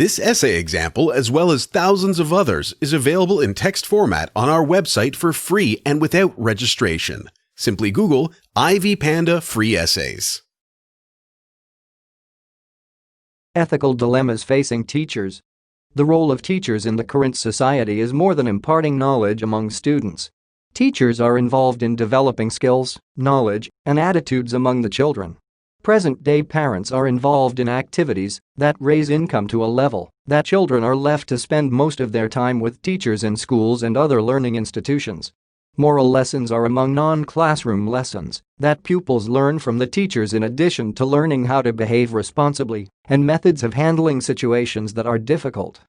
This essay example, as well as thousands of others, is available in text format on our website for free and without registration. Simply Google Ivy Panda Free Essays. Ethical dilemmas facing teachers. The role of teachers in the current society is more than imparting knowledge among students. Teachers are involved in developing skills, knowledge, and attitudes among the children. Present-day parents are involved in activities that raise income to a level that children are left to spend most of their time with teachers in schools and other learning institutions. Moral lessons are among non-classroom lessons that pupils learn from the teachers in addition to learning how to behave responsibly and methods of handling situations that are difficult.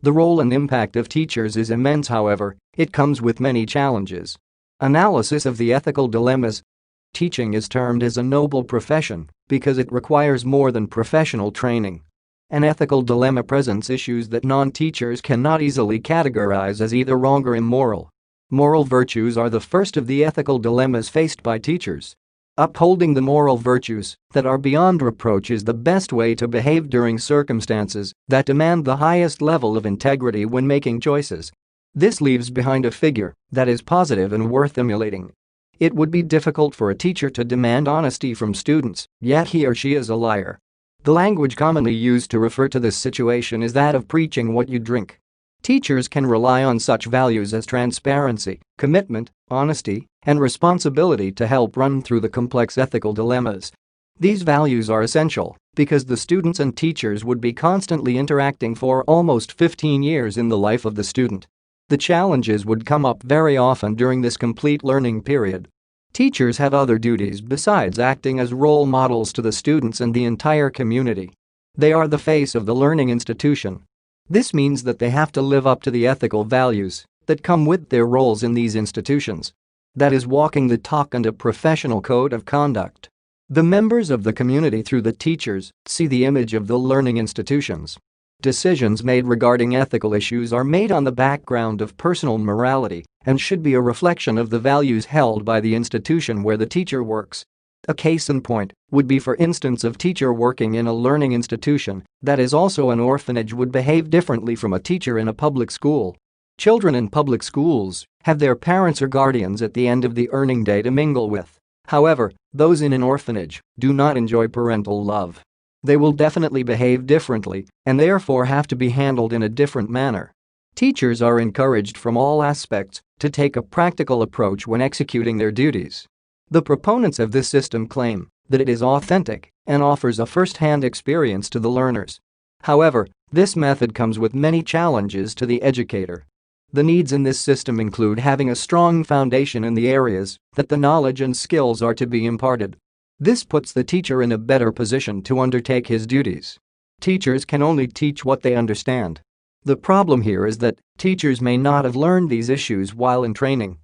The role and impact of teachers is immense, however, it comes with many challenges. Analysis of the ethical dilemmas. Teaching is termed as a noble profession because it requires more than professional training. An ethical dilemma presents issues that non-teachers cannot easily categorize as either wrong or immoral. Moral virtues are the first of the ethical dilemmas faced by teachers. Upholding the moral virtues that are beyond reproach is the best way to behave during circumstances that demand the highest level of integrity when making choices. This leaves behind a figure that is positive and worth emulating. It would be difficult for a teacher to demand honesty from students, yet he or she is a liar. The language commonly used to refer to this situation is that of preaching what you drink. Teachers can rely on such values as transparency, commitment, honesty, and responsibility to help run through the complex ethical dilemmas. These values are essential because the students and teachers would be constantly interacting for almost 15 years in the life of the student. The challenges would come up very often during this complete learning period. Teachers have other duties besides acting as role models to the students and the entire community. They are the face of the learning institution. This means that they have to live up to the ethical values that come with their roles in these institutions. That is walking the talk and a professional code of conduct. The members of the community through the teachers see the image of the learning institutions. Decisions made regarding ethical issues are made on the background of personal morality and should be a reflection of the values held by the institution where the teacher works. A case in point would be, for instance, of teacher working in a learning institution that is also an orphanage would behave differently from a teacher in a public school. Children in public schools have their parents or guardians at the end of the earning day to mingle with. However, those in an orphanage do not enjoy parental love. They will definitely behave differently and therefore have to be handled in a different manner. Teachers are encouraged from all aspects to take a practical approach when executing their duties. The proponents of this system claim that it is authentic and offers a first-hand experience to the learners. However, this method comes with many challenges to the educator. The needs in this system include having a strong foundation in the areas that the knowledge and skills are to be imparted. This puts the teacher in a better position to undertake his duties. Teachers can only teach what they understand. The problem here is that teachers may not have learned these issues while in training.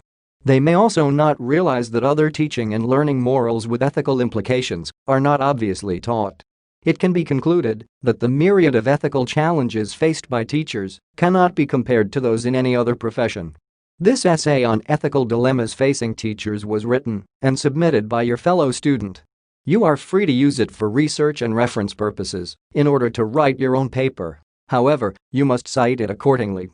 They may also not realize that other teaching and learning morals with ethical implications are not obviously taught. It can be concluded that the myriad of ethical challenges faced by teachers cannot be compared to those in any other profession. This essay on ethical dilemmas facing teachers was written and submitted by your fellow student. You are free to use it for research and reference purposes in order to write your own paper. However, you must cite it accordingly.